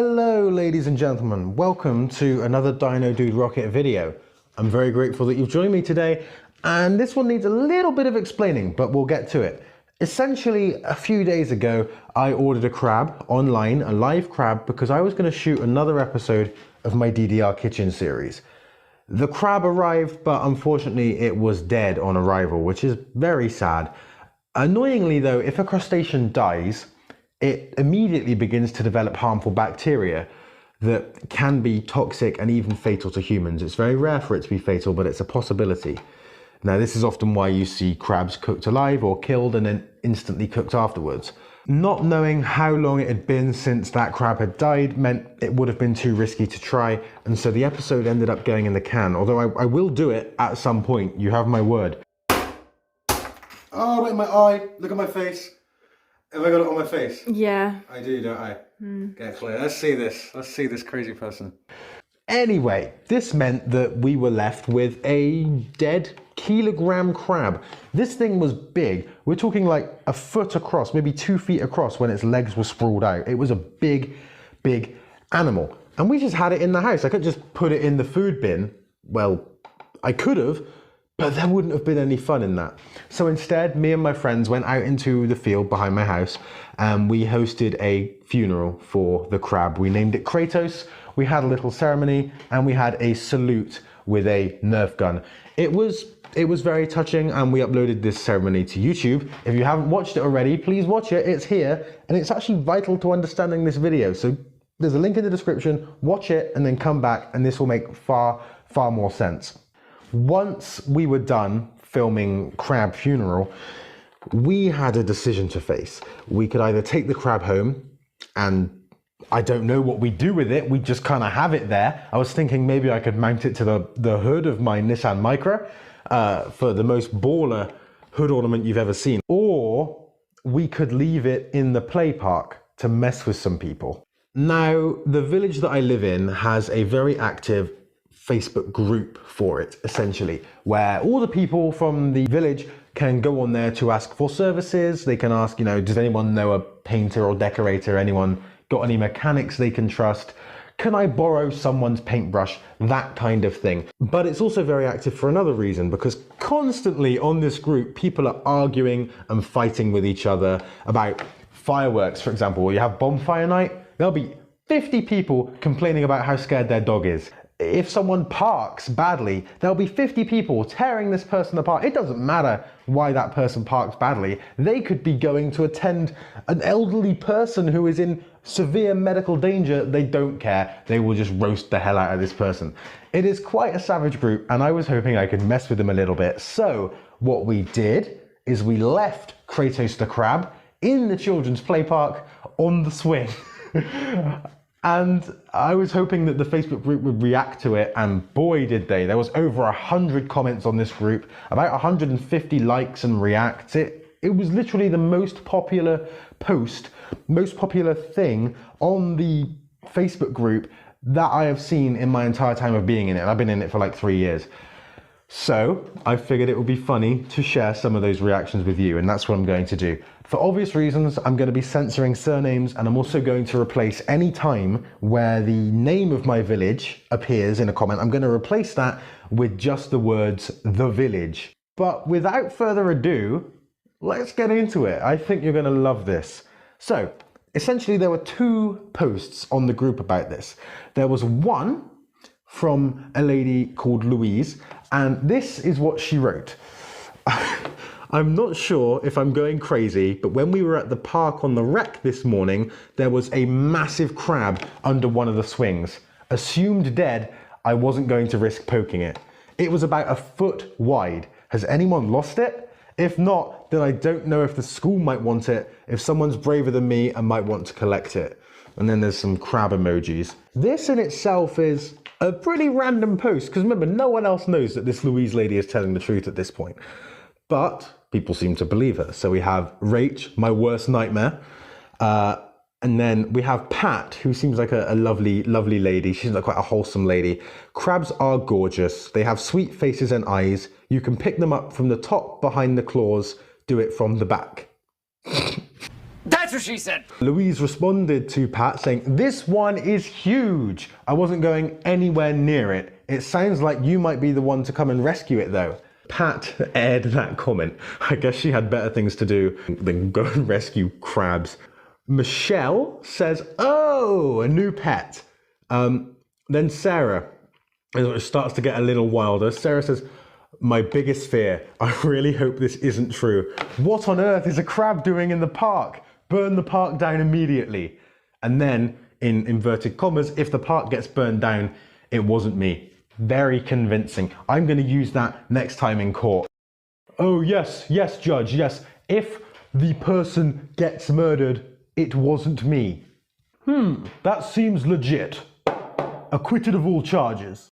Hello ladies and gentlemen, welcome to another Dino Dude Rocket video. I'm very grateful that you've joined me today, and this one needs a little bit of explaining, but we'll get to it. Essentially, a few days ago, I ordered a crab online, a live crab, because I was going to shoot another episode of my DDR Kitchen series. The crab arrived, but unfortunately it was dead on arrival, which is very sad. Annoyingly though, if a crustacean dies, it immediately begins to develop harmful bacteria that can be toxic and even fatal to humans. It's very rare for it to be fatal, but it's a possibility. Now, this is often why you see crabs cooked alive or killed and then instantly cooked afterwards. Not knowing how long it had been since that crab had died meant it would have been too risky to try, and so the episode ended up going in the can, although I will do it at some point, you have my word. Oh, wait, my eye, look at my face. Have I got it on my face? Yeah. I do, don't I? Get clear. Let's see this. Let's see this crazy person. Anyway, this meant that we were left with a dead kilogram crab. This thing was big. We're talking like a foot across, maybe 2 feet across when its legs were sprawled out. It was a big, big animal. And we just had it in the house. I couldn't just put it in the food bin. Well, I could have, but there wouldn't have been any fun in that. So instead, me and my friends went out into the field behind my house and we hosted a funeral for the crab. We named it Kratos, we had a little ceremony, and we had a salute with a Nerf gun. It was very touching, and we uploaded this ceremony to YouTube. If you haven't watched it already, please watch it, it's here, and it's actually vital to understanding this video. So there's a link in the description, watch it, and then come back, and this will make far, far more sense. Once we were done filming Crab Funeral, we had a decision to face. We could either take the crab home, and I don't know what we do with it, we just kind of have it there. I was thinking maybe I could mount it to the hood of my Nissan Micra for the most baller hood ornament you've ever seen. Or we could leave it in the play park to mess with some people. Now, the village that I live in has a very active Facebook group for it, essentially, where all the people from the village can go on there to ask for services. They can ask, does anyone know a painter or decorator? Anyone got any mechanics they can trust? Can I borrow someone's paintbrush? That kind of thing. But it's also very active for another reason, because constantly on this group, people are arguing and fighting with each other about fireworks, for example. Where you have bonfire night, there'll be 50 people complaining about how scared their dog is. If someone parks badly, there'll be 50 people tearing this person apart. It doesn't matter why that person parks badly. They could be going to attend an elderly person who is in severe medical danger. They don't care. They will just roast the hell out of this person. It is quite a savage group, and I was hoping I could mess with them a little bit. So what we did is we left Kratos the crab in the children's play park on the swing. And I was hoping that the Facebook group would react to it, and boy did they. There was over 100 comments on this group, about 150 likes and reacts. It was literally the most popular post, most popular thing on the Facebook group that I have seen in my entire time of being in it. I've been in it for like 3 years. So I figured it would be funny to share some of those reactions with you, and that's what I'm going to do. For obvious reasons, I'm going to be censoring surnames, and I'm also going to replace any time where the name of my village appears in a comment. I'm going to replace that with just the words, the village. But without further ado, let's get into it. I think you're going to love this. So essentially there were 2 posts on the group about this. There was one from a lady called Louise, and this is what she wrote. I'm not sure if I'm going crazy, but when we were at the park on the Rec this morning, there was a massive crab under one of the swings. Assumed dead, I wasn't going to risk poking it. It was about a foot wide. Has anyone lost it? If not, then I don't know if the school might want it. If someone's braver than me, I might want to collect it. And then there's some crab emojis. This in itself is a pretty random post, because remember, no one else knows that this Louise lady is telling the truth at this point. But people seem to believe her. So we have Rach, my worst nightmare. And then we have Pat, who seems like a lovely, lovely lady. She's like quite a wholesome lady. Crabs are gorgeous. They have sweet faces and eyes. You can pick them up from the top behind the claws. Do it from the back. That's That's what she said. Louise responded to Pat saying, "This one is huge. I wasn't going anywhere near it. It sounds like you might be the one to come and rescue it though." Pat aired that comment. I guess she had better things to do than go and rescue crabs. Michelle says, "Oh, a new pet." Then Sarah, it starts to get a little wilder. Sarah says, "My biggest fear. I really hope this isn't true. What on earth is a crab doing in the park? Burn the park down immediately." And then, in inverted commas, if the park gets burned down, it wasn't me. Very convincing. I'm going to use that next time in court. "Oh, yes, Judge, yes. If the person gets murdered, it wasn't me." That seems legit. Acquitted of all charges.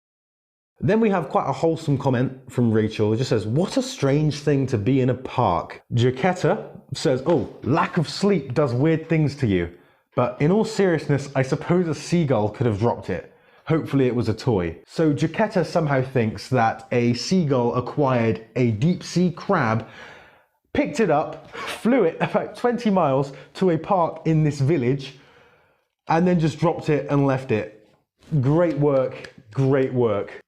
Then we have quite a wholesome comment from Rachel. It just says, "What a strange thing to be in a park." Jaquetta says, "Oh, lack of sleep does weird things to you. But in all seriousness, I suppose a seagull could have dropped it. Hopefully it was a toy." So Jaquetta somehow thinks that a seagull acquired a deep sea crab, picked it up, flew it about 20 miles to a park in this village, and then just dropped it and left it. Great work, great work.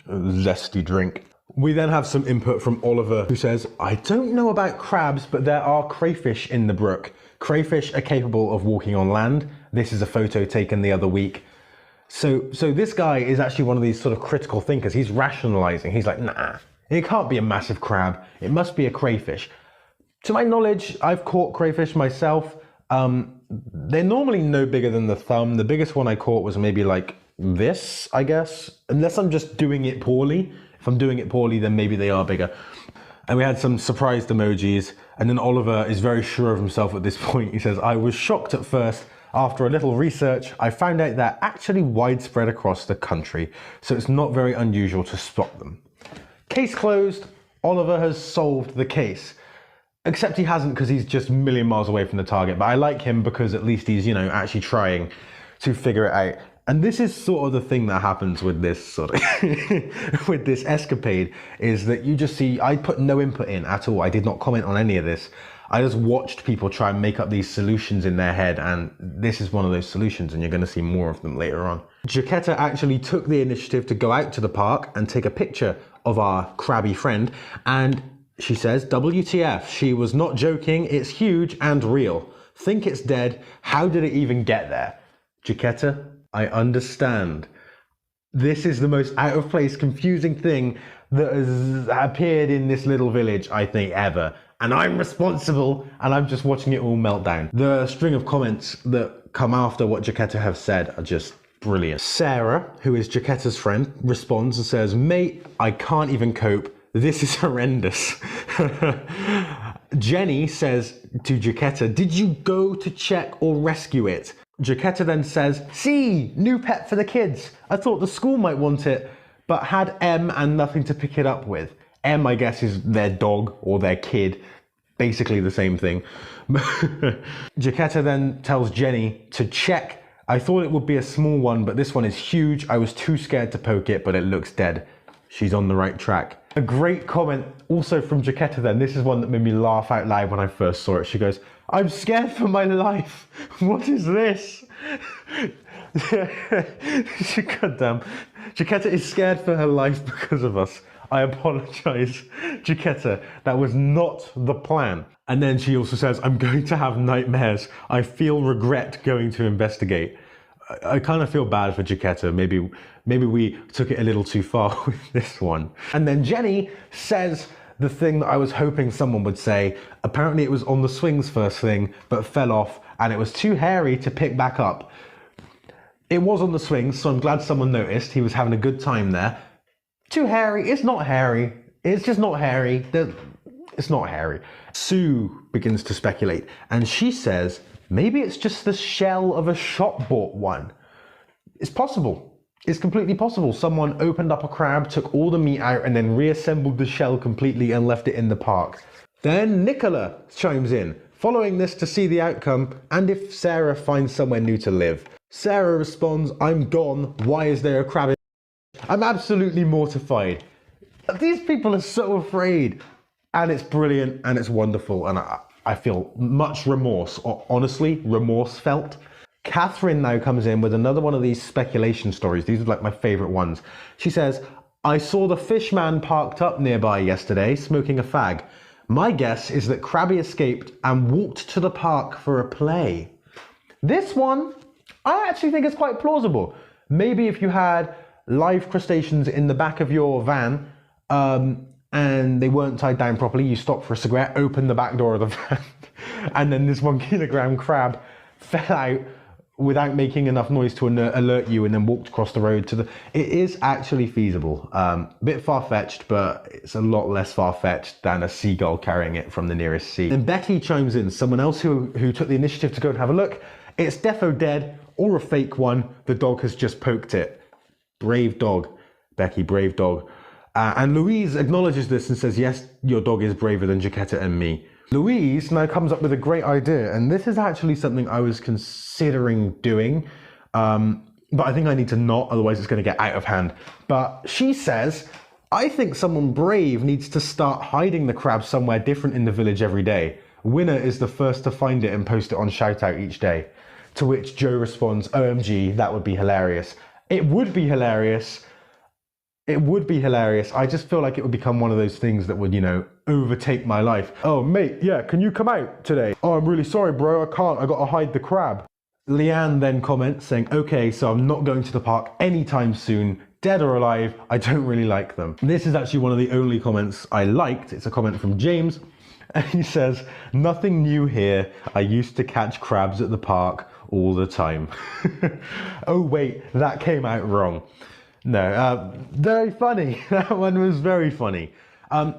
Zesty drink. We then have some input from Oliver, who says, "I don't know about crabs, but there are crayfish in the brook. Crayfish are capable of walking on land." This is a photo taken the other week. So this guy is actually one of these sort of critical thinkers. He's rationalizing. He's like, nah, it can't be a massive crab. It must be a crayfish. To my knowledge, I've caught crayfish myself. They're normally no bigger than the thumb. The biggest one I caught was maybe like this, I guess, unless I'm just doing it poorly. If I'm doing it poorly, then maybe they are bigger. And we had some surprised emojis. And then Oliver is very sure of himself at this point. He says, "I was shocked at first. After a little research, I found out they're actually widespread across the country, so it's not very unusual to spot them." Case closed. Oliver has solved the case. Except he hasn't, because he's just a million miles away from the target. But I like him because at least he's, actually trying to figure it out. And this is sort of the thing that happens with this sort of with this escapade, is that you just see, I put no input in at all. I did not comment on any of this. I just watched people try and make up these solutions in their head, and this is one of those solutions, and you're going to see more of them later on. Jaquetta actually took the initiative to go out to the park and take a picture of our crabby friend, and she says, "WTF, she was not joking, it's huge and real. Think it's dead, how did it even get there?" Jaquetta, I understand. This is the most out of place, confusing thing that has appeared in this little village, I think, ever. And I'm responsible, and I'm just watching it all melt down. The string of comments that come after what Jaquetta have said are just brilliant. Sarah, who is Jaquetta's friend, responds and says, "Mate, I can't even cope. This is horrendous." Jenny says to Jaquetta, "Did you go to check or rescue it?" Jaquetta then says, "See, new pet for the kids. I thought the school might want it, but had M and nothing to pick it up with." M, I guess, is their dog or their kid. Basically the same thing. Jaquetta then tells Jenny to check. "I thought it would be a small one, but this one is huge. I was too scared to poke it, but it looks dead." She's on the right track. A great comment also from Jaquetta then. This is one that made me laugh out loud when I first saw it. She goes, "I'm scared for my life. What is this?" Goddamn. Jaquetta is scared for her life because of us. I apologize, Jaquetta. That was not the plan. And then she also says, "I'm going to have nightmares. I feel regret going to investigate." I kind of feel bad for Jaquetta. Maybe we took it a little too far with this one. And then Jenny says the thing that I was hoping someone would say. Apparently it was on the swings first thing, but fell off, and it was too hairy to pick back up. It was on the swings, so I'm glad someone noticed. He was having a good time there. Too hairy. It's not hairy. It's just not hairy. It's not hairy. Sue begins to speculate, and she says, maybe it's just the shell of a shop-bought one. It's possible. It's completely possible. Someone opened up a crab, took all the meat out, and then reassembled the shell completely and left it in the park. Then Nicola chimes in, following this to see the outcome and if Sarah finds somewhere new to live. Sarah responds, "I'm gone. Why is there a crab in?" I'm absolutely mortified. These people are so afraid. And it's brilliant and it's wonderful. And I feel much remorse, or honestly, remorse felt. Catherine now comes in with another one of these speculation stories. These are like my favorite ones. She says, I saw the fish man parked up nearby yesterday smoking a fag. My guess is that Krabby escaped and walked to the park for a play. This one, I actually think is quite plausible. Maybe if you had live crustaceans in the back of your van and they weren't tied down properly, you stopped for a cigarette, opened the back door of the van, and then this 1 kilogram crab fell out without making enough noise to alert you and then walked across the road to the... It is actually feasible. A bit far-fetched, but it's a lot less far-fetched than a seagull carrying it from the nearest sea. And Becky chimes in, someone else who took the initiative to go and have a look. It's defo dead or a fake one. The dog has just poked it. Brave dog, Becky, brave dog. And Louise acknowledges this and says, yes, your dog is braver than Jaquetta and me. Louise now comes up with a great idea, and this is actually something I was considering doing, but I think I need to not, otherwise it's going to get out of hand. But she says, I think someone brave needs to start hiding the crab somewhere different in the village every day. Winner is the first to find it and post it on Shoutout each day. To which Joe responds, OMG, that would be hilarious. It would be hilarious. It would be hilarious. I just feel like it would become one of those things that would, you know, overtake my life. Oh, mate, yeah, can you come out today? Oh, I'm really sorry, bro, I can't. I gotta hide the crab. Leanne then comments saying, okay, so I'm not going to the park anytime soon. Dead or alive, I don't really like them. This is actually one of the only comments I liked. It's a comment from James. And he says, nothing new here. I used to catch crabs at the park all the time. Oh, wait, that came out wrong. No, very funny. That one was very funny.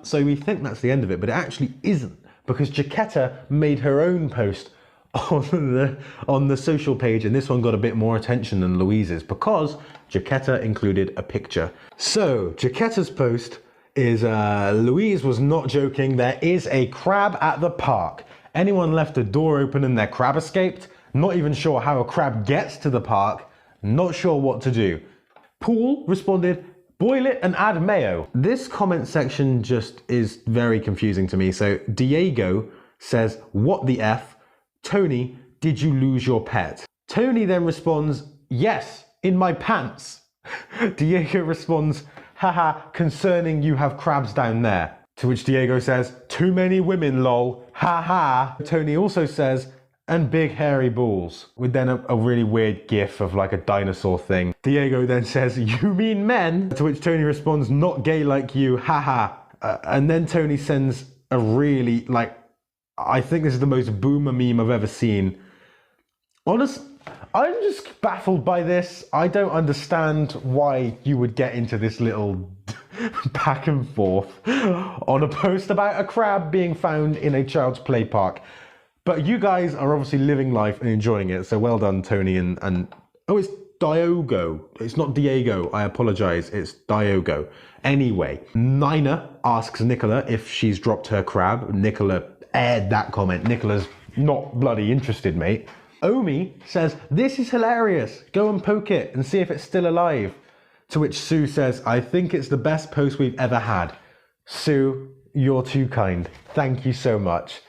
So we think that's the end of it, but it actually isn't, because Jaquetta made her own post on the social page, and this one got a bit more attention than Louise's because Jaquetta included a picture. So Jaquetta's post is Louise was not joking. There is a crab at the park. Anyone left a door open and their crab escaped? Not even sure how a crab gets to the park. Not sure what to do. Paul responded, boil it and add mayo. This comment section just is very confusing to me. So Diego says, what the F? Tony, did you lose your pet? Tony then responds, yes, in my pants. Diego responds, haha, concerning you have crabs down there. To which Diego says, too many women, lol, haha. Tony also says, and big hairy balls, with then a really weird gif of like a dinosaur thing. Diego then says, you mean men? To which Tony responds, not gay like you, haha. And then Tony sends a really, like, I think this is the most boomer meme I've ever seen. Honest, I'm just baffled by this. I don't understand why you would get into this little back and forth on a post about a crab being found in a child's play park. But you guys are obviously living life and enjoying it, so well done, Tony and oh, it's Diogo. It's not Diego, I apologize, it's Diogo. Anyway, Nina asks Nicola if she's dropped her crab. Nicola aired that comment. Nicola's not bloody interested, mate. Omi says, this is hilarious. Go and poke it and see if it's still alive. To which Sue says, I think it's the best post we've ever had. Sue, you're too kind. Thank you so much.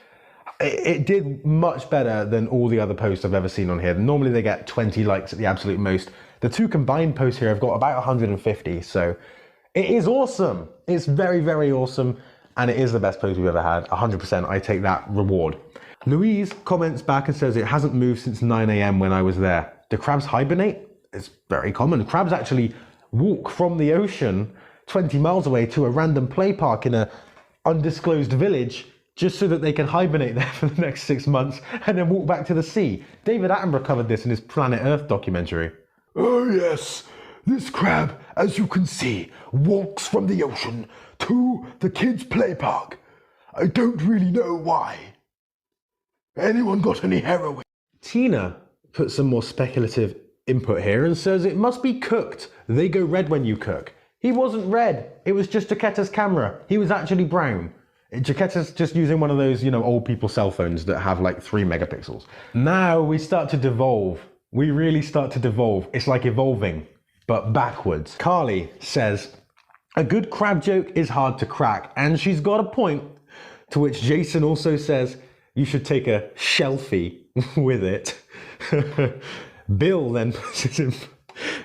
It did much better than all the other posts I've ever seen on here. Normally they get 20 likes at the absolute most. The two combined posts here have got about 150, so it is awesome. It's very, very awesome, and it is the best post we've ever had. 100%, I take that reward. Louise comments back and says it hasn't moved since 9 AM when I was there. Do crabs hibernate? It's very common. Crabs actually walk from the ocean 20 miles away to a random play park in an undisclosed village just so that they can hibernate there for the next 6 months and then walk back to the sea. David Attenborough covered this in his Planet Earth documentary. Oh yes, this crab, as you can see, walks from the ocean to the kids' play park. I don't really know why. Anyone got any heroin? Tina put some more speculative input here and says it must be cooked. They go red when you cook. He wasn't red. It was just Jaquetta's camera. He was actually brown. Jaquetta's just using one of those, you know, old people cell phones that have like 3 megapixels. Now we start to devolve. We really start to devolve. It's like evolving, but backwards. Carly says, a good crab joke is hard to crack, and she's got a point. To which Jason also says, You should take a selfie with it. Bill then puts his input.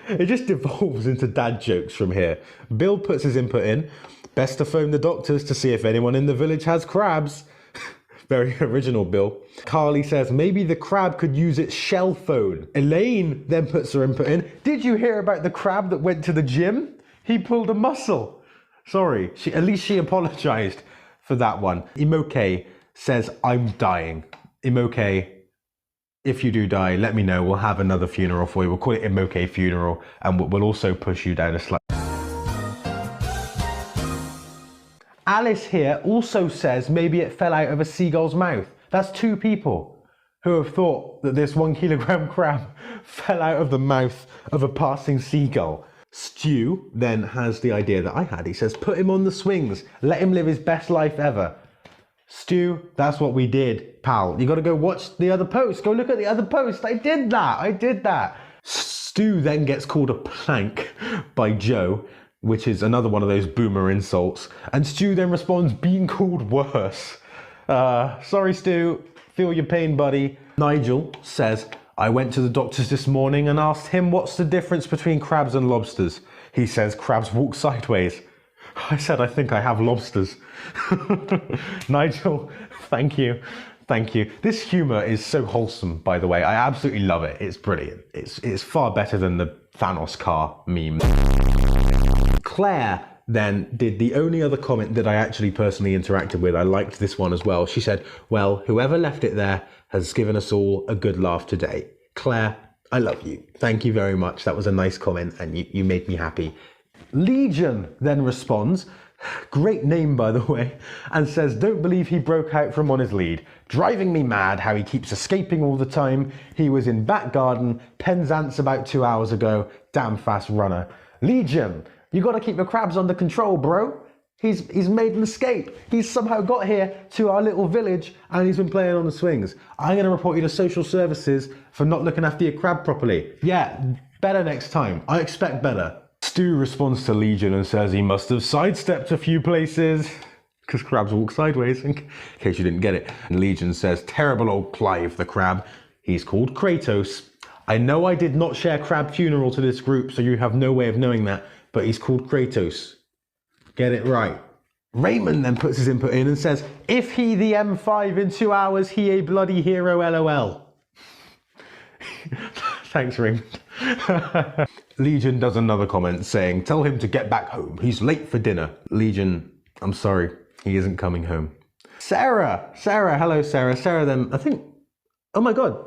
It just devolves into dad jokes from here. Bill puts his input in. Best to phone the doctors to see if anyone in the village has crabs. Very original, Bill. Carly says maybe the crab could use its shell phone. Elaine then puts her input in. Did you hear about the crab that went to the gym? He pulled a muscle. Sorry, at least she apologized for that one. Imoke says, I'm dying. Imoke, if you do die, let me know. We'll have another funeral for you. We'll call it Imoke Funeral, and we'll also push you down a slide. Alice here also says maybe it fell out of a seagull's mouth. That's 2 people who have thought that this 1 kilogram crab fell out of the mouth of a passing seagull. Stu then has the idea that I had. He says, put him on the swings. Let him live his best life ever. Stu, that's what we did, pal. You got to go watch the other post. Go look at the other post. I did that. Stu then gets called a plank by Joe, which is another one of those boomer insults. And Stu then responds, being called worse. Sorry, Stu. Feel your pain, buddy. Nigel says, I went to the doctor's this morning and asked him what's the difference between crabs and lobsters. He says crabs walk sideways. I said, I think I have lobsters. Nigel, thank you. Thank you. This humor is so wholesome, by the way. I absolutely love it. It's brilliant. It's far better than the Thanos car meme. Claire then did the only other comment that I actually personally interacted with. I liked this one as well. She said, well, whoever left it there has given us all a good laugh today. Claire, I love you. Thank you very much. That was a nice comment and you made me happy. Legion then responds, great name by the way, and says, don't believe he broke out from on his lead. Driving me mad how he keeps escaping all the time. He was in back garden, Penzance about 2 hours ago. Damn fast runner. Legion, you got to keep your crabs under control, bro. He's made an escape. He's somehow got here to our little village and he's been playing on the swings. I'm going to report you to social services for not looking after your crab properly. Yeah, better next time. I expect better. Stu responds to Legion and says he must have sidestepped a few places because crabs walk sideways, in case you didn't get it. And Legion says, terrible old Clive the crab. He's called Kratos. I know I did not share crab funeral to this group, so you have no way of knowing that, but he's called Kratos. Get it right. Raymond then puts his input in and says, if he the M5 in 2 hours, he a bloody hero, LOL. Thanks, Raymond. Legion does another comment saying, tell him to get back home. He's late for dinner. Legion, I'm sorry, he isn't coming home. Sarah, hello Sarah. Sarah then, I think, oh my God,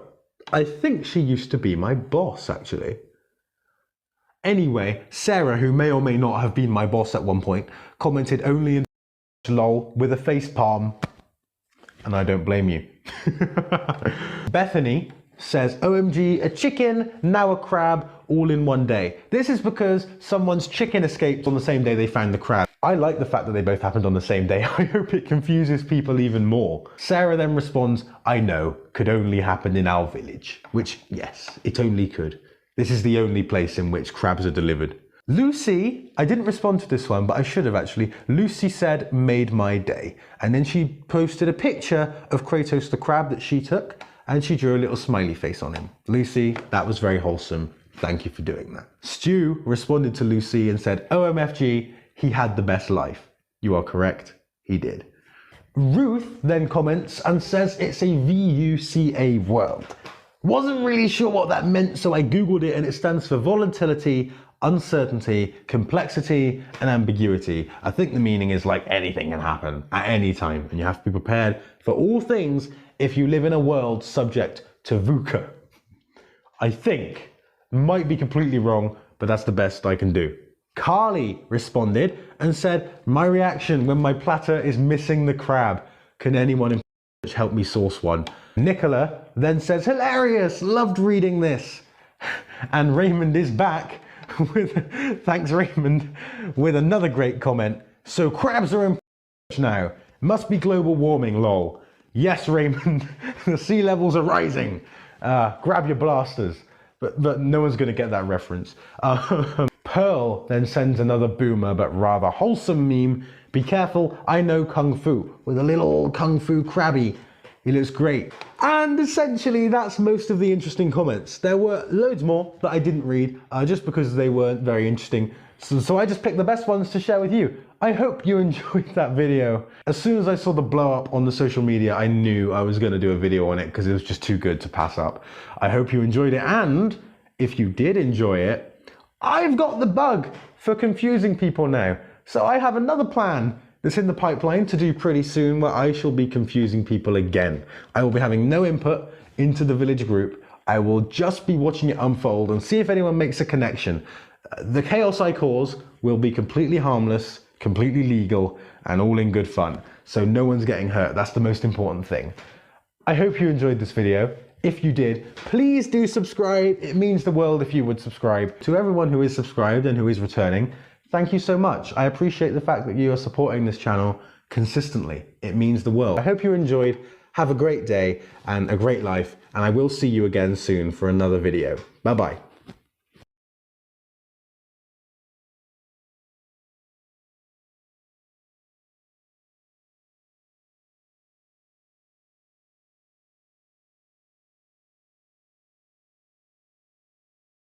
I think she used to be my boss actually. Anyway, Sarah, who may or may not have been my boss at one point, commented only in lol with a face palm, and I don't blame you. Bethany says, OMG, a chicken, now a crab, all in one day. This is because someone's chicken escaped on the same day they found the crab. I like the fact that they both happened on the same day. I hope it confuses people even more. Sarah then responds, I know, could only happen in our village. Which, yes, it only could. This is the only place in which crabs are delivered. Lucy, I didn't respond to this one, but I should have actually. Lucy said, made my day. And then she posted a picture of Kratos the crab that she took, and she drew a little smiley face on him. Lucy, that was very wholesome. Thank you for doing that. Stu responded to Lucy and said, OMFG, he had the best life. You are correct, he did. Ruth then comments and says it's a VUCA world. Wasn't really sure what that meant, so I googled it and it stands for volatility, uncertainty, complexity, and ambiguity. I think the meaning is like anything can happen at any time, and you have to be prepared for all things if you live in a world subject to VUCA. I think, might be completely wrong, but that's the best I can do. Carly responded and said, my reaction when my platter is missing the crab. Can anyone in help me source one? Nicola then says, hilarious, loved reading this. And Raymond is back with, thanks Raymond, with another great comment. So crabs are in now. Must be global warming, lol. Yes, Raymond, the sea levels are rising. Grab your blasters. But no one's going to get that reference. Pearl then sends another boomer but rather wholesome meme. Be careful, I know Kung Fu, with a little Kung Fu crabby. He looks great. And essentially, that's most of the interesting comments. There were loads more that I didn't read, just because they weren't very interesting. So I just picked the best ones to share with you. I hope you enjoyed that video. As soon as I saw the blow up on the social media, I knew I was gonna do a video on it because it was just too good to pass up. I hope you enjoyed it, and if you did enjoy it, I've got the bug for confusing people now. So I have another plan that's in the pipeline to do pretty soon where I shall be confusing people again. I will be having no input into the village group. I will just be watching it unfold and see if anyone makes a connection. The chaos I cause will be completely harmless, completely legal, and all in good fun. So no one's getting hurt. That's the most important thing. I hope you enjoyed this video. If you did, please do subscribe. It means the world if you would subscribe. To everyone who is subscribed and who is returning, thank you so much. I appreciate the fact that you are supporting this channel consistently. It means the world. I hope you enjoyed. Have a great day and a great life, and I will see you again soon for another video. Bye-bye.